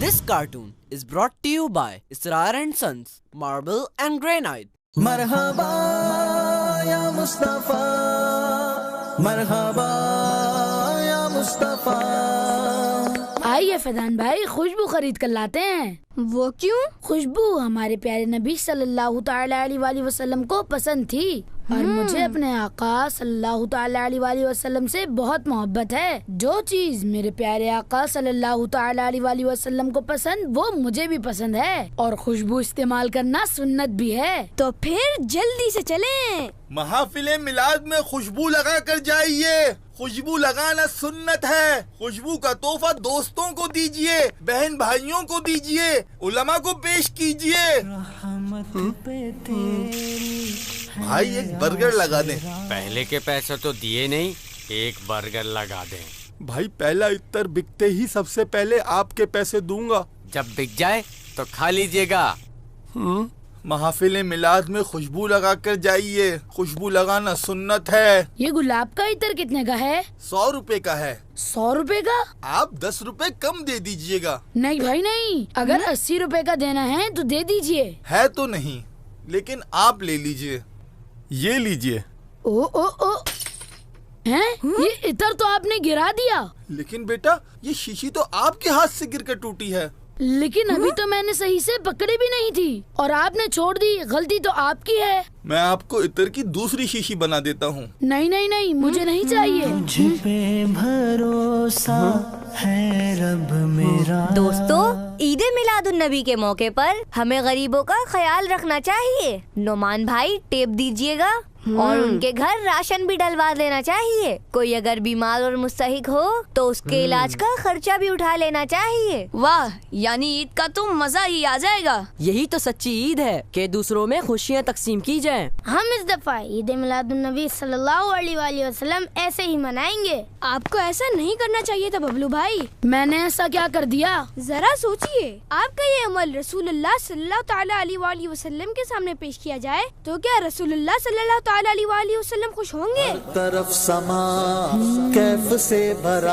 This cartoon is brought to you by Israr and Sons, Marble and Granite. مرحبا یا مصطفیٰ، مرحبا یا مصطفیٰ۔ آئیے فیضان بھائی خوشبو خرید کر لاتے ہیں۔ وہ کیوں؟ خوشبو ہمارے پیارے نبی صلی اللہ تعالی علیہ وآلہ وسلم کو پسند تھی اور مجھے اپنے آقا صلی اللہ تعالی علیہ وآلہ وسلم سے بہت محبت ہے۔ جو چیز میرے پیارے آقا صلی اللہ تعالی علیہ وآلہ وسلم کو پسند وہ مجھے بھی پسند ہے، اور خوشبو استعمال کرنا سنت بھی ہے۔ تو پھر جلدی سے چلیں۔ محافل میلاد میں خوشبو لگا کر جائیے۔ خوشبو لگانا سنت ہے۔ خوشبو کا تحفہ دوستوں کو دیجیے، بہن بھائیوں کو دیجیے، علماء کو پیش کیجیے۔ بھائی ایک برگر لگا دیں۔ پہلے کے پیسے تو دیے نہیں، ایک برگر لگا دیں۔ بھائی پہلا اتر بکتے ہی سب سے پہلے آپ کے پیسے دوں گا۔ جب بک جائے تو کھا لیجیے گا۔ محافل میلاد میں خوشبو لگا کر جائیے، خوشبو لگانا سنت ہے۔ یہ گلاب کا عطر کتنے کا ہے؟ 100 روپے کا ہے۔ 100 روپے کا؟ آپ 10 روپے کم دے دیجیے گا۔ نہیں بھائی نہیں، اگر 80 روپے کا دینا ہے تو دے دیجیے۔ ہے تو نہیں، لیکن آپ لے لیجیے۔ یہ لیجیے۔ او او او ہیں؟ یہ عطر تو آپ نے گرا دیا۔ لیکن بیٹا یہ شیشی تو آپ کے ہاتھ سے گر کر ٹوٹی ہے۔ لیکن ابھی تو میں نے صحیح سے پکڑی بھی نہیں تھی اور آپ نے چھوڑ دی، غلطی تو آپ کی ہے۔ میں آپ کو عطر کی دوسری شیشی بنا دیتا ہوں۔ نہیں نہیں نہیں، مجھے نہیں چاہیے۔ مجھ پہ بھروسہ ہے رب میرا۔ دوستو، عید میلاد النبی کے موقع پر ہمیں غریبوں کا خیال رکھنا چاہیے۔ نعمان بھائی ٹیپ دیجیے گا اور ان کے گھر راشن بھی ڈلوا لینا چاہیے۔ کوئی اگر بیمار اور مستحق ہو تو اس کے علاج کا خرچہ بھی اٹھا لینا چاہیے۔ واہ، یعنی عید کا تو مزہ ہی آ جائے گا۔ یہی تو سچی عید ہے کہ دوسروں میں خوشیاں تقسیم کی جائیں۔ ہم اس دفعہ عید میلاد النبی صلی اللہ علیہ وآلہ وسلم ایسے ہی منائیں گے۔ آپ کو ایسا نہیں کرنا چاہیے تھا ببلو بھائی۔ میں نے ایسا کیا کر دیا؟ ذرا سوچئے، آپ کا یہ عمل رسول اللہ صلی اللہ تعالی علیہ وآلہ وسلم کے سامنے پیش کیا جائے تو کیا رسول اللہ صلی اللہ تعالی علیہ وآلہ وسلم خوش ہوں گے؟ طرف سما کیف سے بھرا